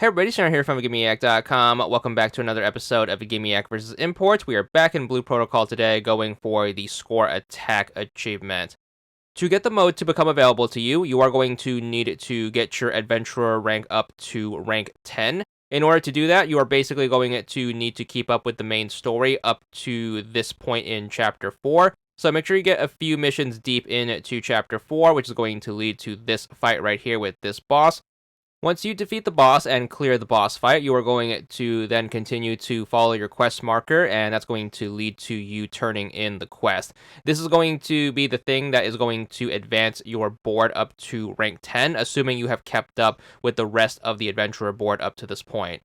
Hey everybody, Sharon here from VidGamiac.com. Welcome back to another episode of VidGamiac vs. Import. We are back in Blue Protocol today, going for the Score Attack achievement. To get the mode to become available to you, you are going to need to get your Adventurer rank up to rank 10. In order to do that, you are basically going to need to keep up with the main story up to this point in Chapter 4. So make sure you get a few missions deep into Chapter 4, which is going to lead to this fight right here with this boss. Once you defeat the boss and clear the boss fight, you are going to then continue to follow your quest marker, and that's going to lead to you turning in the quest. This is going to be the thing that is going to advance your board up to rank 10, assuming you have kept up with the rest of the adventurer board up to this point.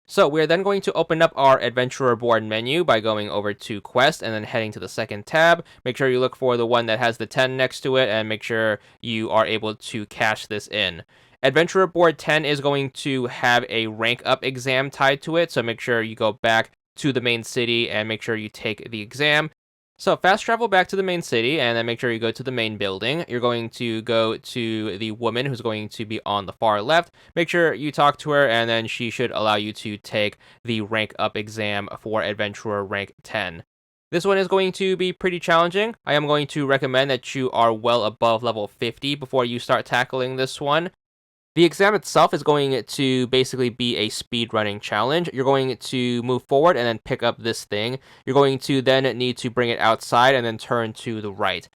So we're then going to open up our adventurer board menu by going over to quest and then heading to the second tab. Make sure you look for the one that has the 10 next to it and make sure you are able to cash this in. Adventurer Board 10 is going to have a rank up exam tied to it, so make sure you go back to the main city and make sure you take the exam. So fast travel back to the main city and then make sure you go to the main building. You're going to go to the woman who's going to be on the far left. Make sure you talk to her and then she should allow you to take the rank up exam for Adventurer rank 10. This one is going to be pretty challenging. I am going to recommend that you are well above level 50 before you start tackling this one. The exam itself is going to basically be a speedrunning challenge. You're going to move forward and then pick up this thing. You're going to then need to bring it outside and then turn to the right.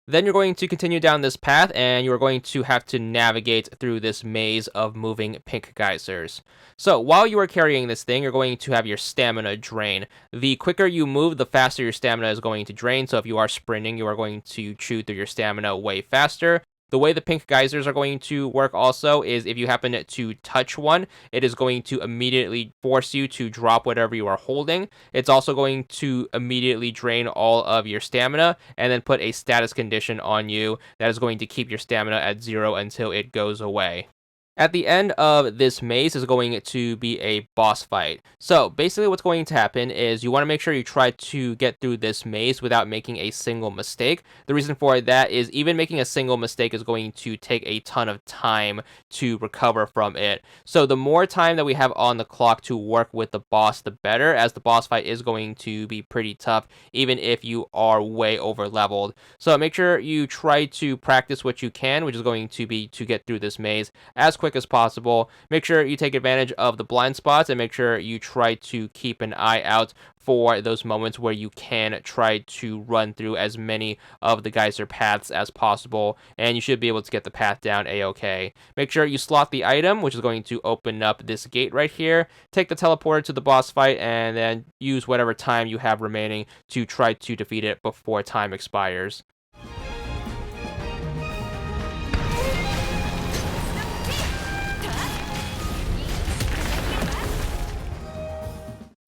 Then you're going to continue down this path and you're going to have to navigate through this maze of moving pink geysers. So while you are carrying this thing, you're going to have your stamina drain. The quicker you move, the faster your stamina is going to drain. So if you are sprinting, you are going to chew through your stamina way faster. The way the pink geysers are going to work also is if you happen to touch one, it is going to immediately force you to drop whatever you are holding. It's also going to immediately drain all of your stamina and then put a status condition on you that is going to keep your stamina at 0 until it goes away. At the end of this maze is going to be a boss fight. So basically what's going to happen is you want to make sure you try to get through this maze without making a single mistake. The reason for that is even making a single mistake is going to take a ton of time to recover from it. So the more time that we have on the clock to work with the boss, the better, as the boss fight is going to be pretty tough, even if you are way over leveled. So make sure you try to practice what you can, which is going to be to get through this maze as quick as possible. Make sure you take advantage of the blind spots and make sure you try to keep an eye out for those moments where you can try to run through as many of the geyser paths as possible, and you should be able to get the path down a-okay. Make sure you slot the item, which is going to open up this gate right here. Take the teleporter to the boss fight and then use whatever time you have remaining to try to defeat it before time expires.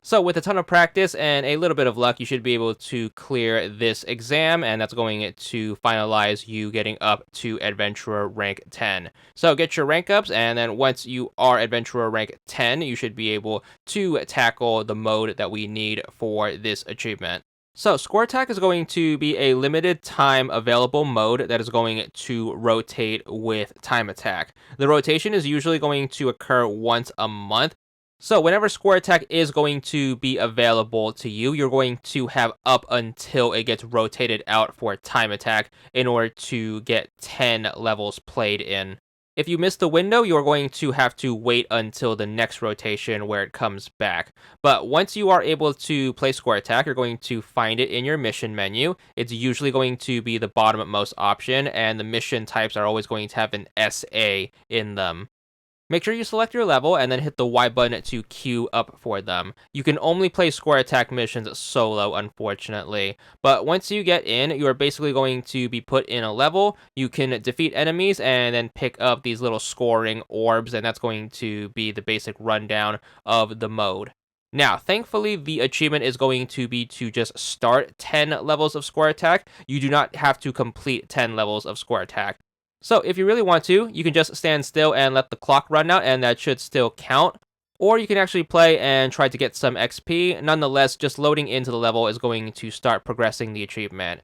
So with a ton of practice and a little bit of luck, you should be able to clear this exam, and that's going to finalize you getting up to Adventurer rank 10. So get your rank ups, and then once you are Adventurer rank 10, you should be able to tackle the mode that we need for this achievement. So Score Attack is going to be a limited time available mode that is going to rotate with Time Attack. The rotation is usually going to occur once a month. So whenever Score Attack is going to be available to you, you're going to have up until it gets rotated out for Time Attack in order to get 10 levels played in. If you miss the window, you're going to have to wait until the next rotation where it comes back. But once you are able to play Score Attack, you're going to find it in your mission menu. It's usually going to be the bottommost option, and the mission types are always going to have an SA in them. Make sure you select your level and then hit the Y button to queue up for them. You can only play Score Attack missions solo, unfortunately. But once you get in, you are basically going to be put in a level. You can defeat enemies and then pick up these little scoring orbs, and that's going to be the basic rundown of the mode. Now, thankfully, the achievement is going to be to just start 10 levels of Score Attack. You do not have to complete 10 levels of Score Attack. So if you really want to, you can just stand still and let the clock run out, and that should still count. Or you can actually play and try to get some XP. Nonetheless, just loading into the level is going to start progressing the achievement.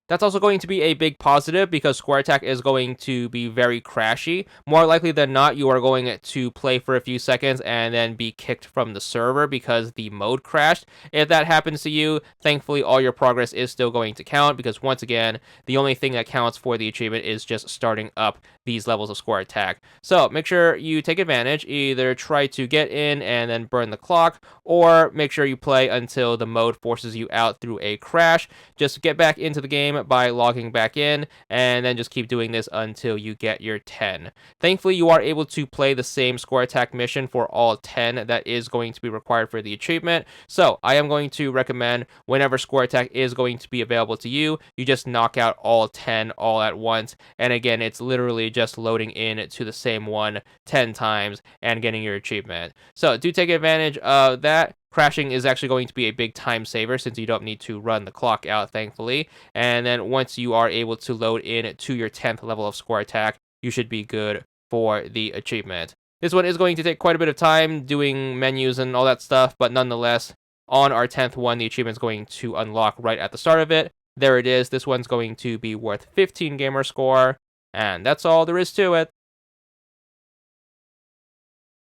That's also going to be a big positive because Square Attack is going to be very crashy. More likely than not, you are going to play for a few seconds and then be kicked from the server because the mode crashed. If that happens to you, thankfully all your progress is still going to count because once again, the only thing that counts for the achievement is just starting up these levels of Square Attack. So make sure you take advantage, either try to get in and then burn the clock, or make sure you play until the mode forces you out through a crash. Just get back into the game by logging back in, and then just keep doing this until you get your 10. Thankfully, you are able to play the same Square Attack mission for all 10 that is going to be required for the achievement. So I am going to recommend whenever Square Attack is going to be available to you, you just knock out all 10 all at once. And again, it's literally just loading in to the same one 10 times and getting your achievement. So do take advantage of that. Crashing is actually going to be a big time saver since you don't need to run the clock out, thankfully. And then once you are able to load in to your 10th level of Square Attack, you should be good for the achievement. This one is going to take quite a bit of time doing menus and all that stuff, but nonetheless, on our 10th one, the achievement is going to unlock right at the start of it. There it is. This one's going to be worth 15 gamer score, and that's all there is to it.